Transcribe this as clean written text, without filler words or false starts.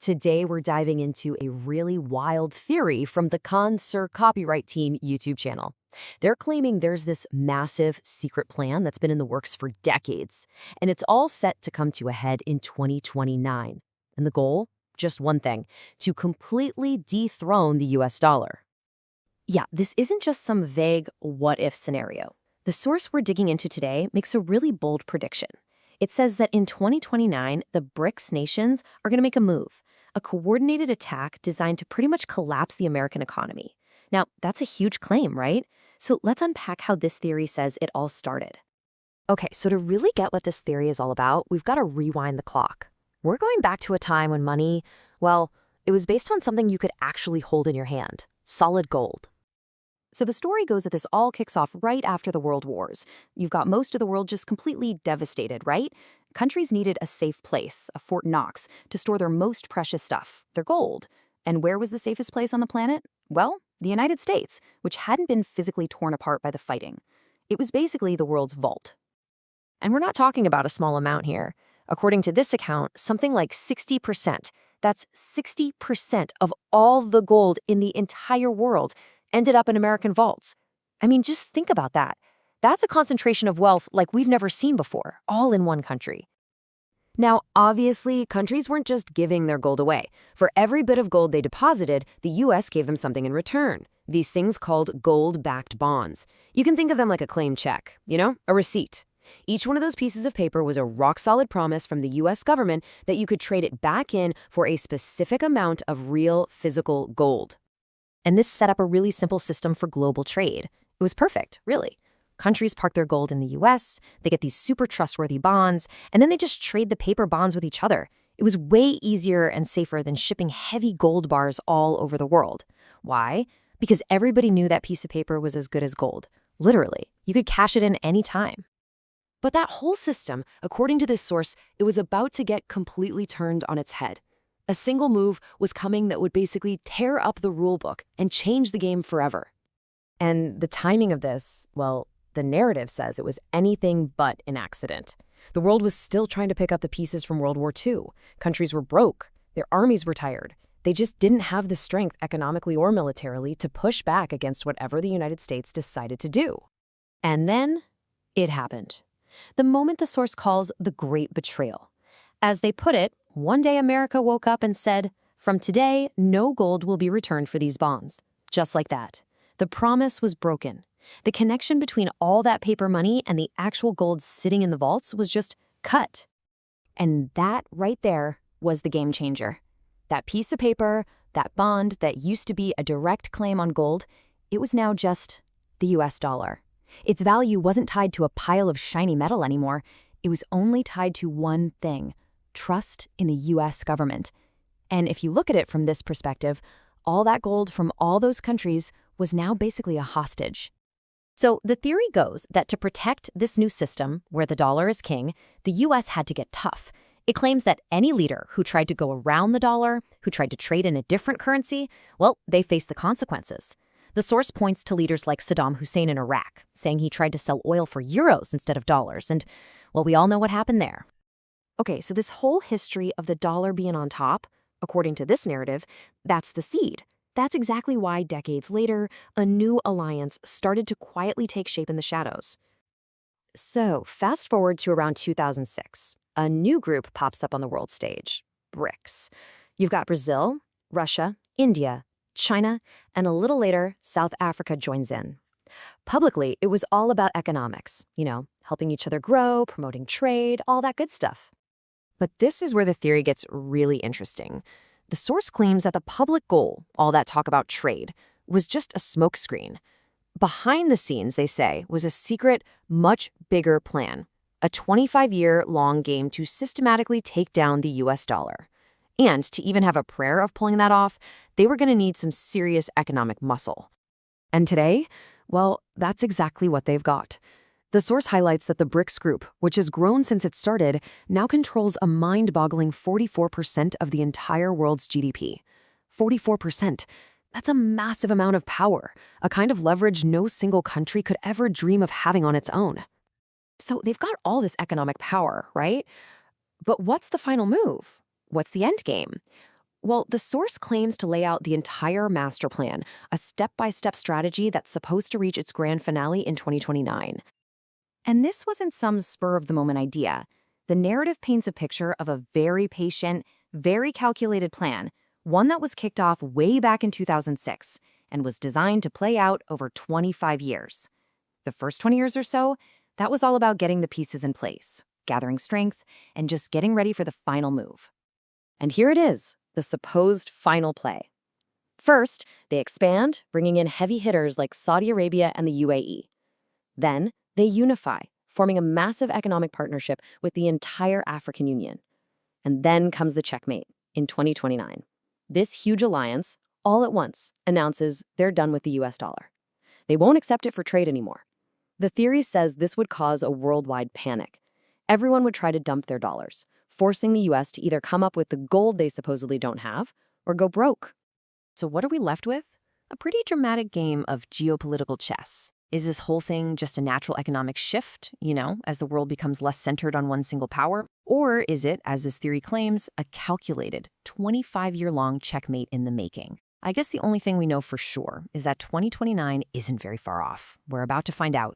Today we're diving into a really wild theory from the Sir Copyright Team YouTube channel. They're claiming there's this massive secret plan that's been in the works for decades, and it's all set to come to a head in 2029. And the goal? Just one thing, to completely dethrone the US dollar. Yeah, this isn't just some vague what-if scenario. The source we're digging into today makes a really bold prediction. It says that in 2029, the BRICS nations are going to make a move, a coordinated attack designed to pretty much collapse the American economy. Now, that's a huge claim, right? So let's unpack how this theory says it all started. Okay, so to really get what this theory is all about, we've got to rewind the clock. We're going back to a time when money, well, it was based on something you could actually hold in your hand, solid gold. So the story goes that this all kicks off right after the World Wars. You've got most of the world just completely devastated, right? Countries needed a safe place, a Fort Knox, to store their most precious stuff, their gold. And where was the safest place on the planet? Well, the United States, which hadn't been physically torn apart by the fighting. It was basically the world's vault. And we're not talking about a small amount here. According to this account, something like 60%, that's 60% of all the gold in the entire world, ended up in American vaults. I mean, just think about that. That's a concentration of wealth like we've never seen before, all in one country. Now, obviously, countries weren't just giving their gold away. For every bit of gold they deposited, the US gave them something in return. These things called gold-backed bonds. You can think of them like a claim check, a receipt. Each one of those pieces of paper was a rock-solid promise from the US government that you could trade it back in for a specific amount of real physical gold. And this set up a really simple system for global trade. It was perfect, really. Countries park their gold in the US, they get these super trustworthy bonds, and then they just trade the paper bonds with each other. It was way easier and safer than shipping heavy gold bars all over the world. Why? Because everybody knew that piece of paper was as good as gold. Literally, you could cash it in any time. But that whole system, according to this source, it was about to get completely turned on its head. A single move was coming that would basically tear up the rulebook and change the game forever. And the timing of this, well, the narrative says it was anything but an accident. The world was still trying to pick up the pieces from World War II. Countries were broke. Their armies were tired. They just didn't have the strength economically or militarily to push back against whatever the United States decided to do. And then it happened. The moment the source calls the Great Betrayal. As they put it, one day America woke up and said, "From today, no gold will be returned for these bonds." Just like that. The promise was broken. The connection between all that paper money and the actual gold sitting in the vaults was just cut. And that right there was the game changer. That piece of paper, that bond that used to be a direct claim on gold, it was now just the US dollar. Its value wasn't tied to a pile of shiny metal anymore. It was only tied to one thing: trust in the US government. And if you look at it from this perspective, all that gold from all those countries was now basically a hostage. So the theory goes that to protect this new system, where the dollar is king, the US had to get tough. It claims that any leader who tried to go around the dollar, who tried to trade in a different currency, well, they faced the consequences. The source points to leaders like Saddam Hussein in Iraq, saying he tried to sell oil for euros instead of dollars, and, well, we all know what happened there. Okay, so this whole history of the dollar being on top, according to this narrative, that's the seed. That's exactly why decades later, a new alliance started to quietly take shape in the shadows. So, fast forward to around 2006. A new group pops up on the world stage, BRICS. You've got Brazil, Russia, India, China, and a little later, South Africa joins in. Publicly, it was all about economics, helping each other grow, promoting trade, all that good stuff. But this is where the theory gets really interesting. The source claims that the public goal, all that talk about trade, was just a smokescreen. Behind the scenes, they say, was a secret, much bigger plan, a 25-year-long game to systematically take down the US dollar. And to even have a prayer of pulling that off, they were going to need some serious economic muscle. And today, well, that's exactly what they've got. The source highlights that the BRICS group, which has grown since it started, now controls a mind-boggling 44% of the entire world's GDP. 44%. That's a massive amount of power, a kind of leverage no single country could ever dream of having on its own. So they've got all this economic power, right? But what's the final move? What's the end game? Well, the source claims to lay out the entire master plan, a step-by-step strategy that's supposed to reach its grand finale in 2029. And this wasn't some spur-of-the-moment idea. The narrative paints a picture of a very patient, very calculated plan, one that was kicked off way back in 2006 and was designed to play out over 25 years. The first 20 years or so, that was all about getting the pieces in place, gathering strength, and just getting ready for the final move. And here it is, the supposed final play. First, they expand, bringing in heavy hitters like Saudi Arabia and the UAE. Then, they unify, forming a massive economic partnership with the entire African Union. And then comes the checkmate in 2029. This huge alliance, all at once, announces they're done with the US dollar. They won't accept it for trade anymore. The theory says this would cause a worldwide panic. Everyone would try to dump their dollars, forcing the US to either come up with the gold they supposedly don't have or go broke. So what are we left with? A pretty dramatic game of geopolitical chess. Is this whole thing just a natural economic shift, as the world becomes less centered on one single power? Or is it, as this theory claims, a calculated, 25-year-long checkmate in the making? I guess the only thing we know for sure is that 2029 isn't very far off. We're about to find out.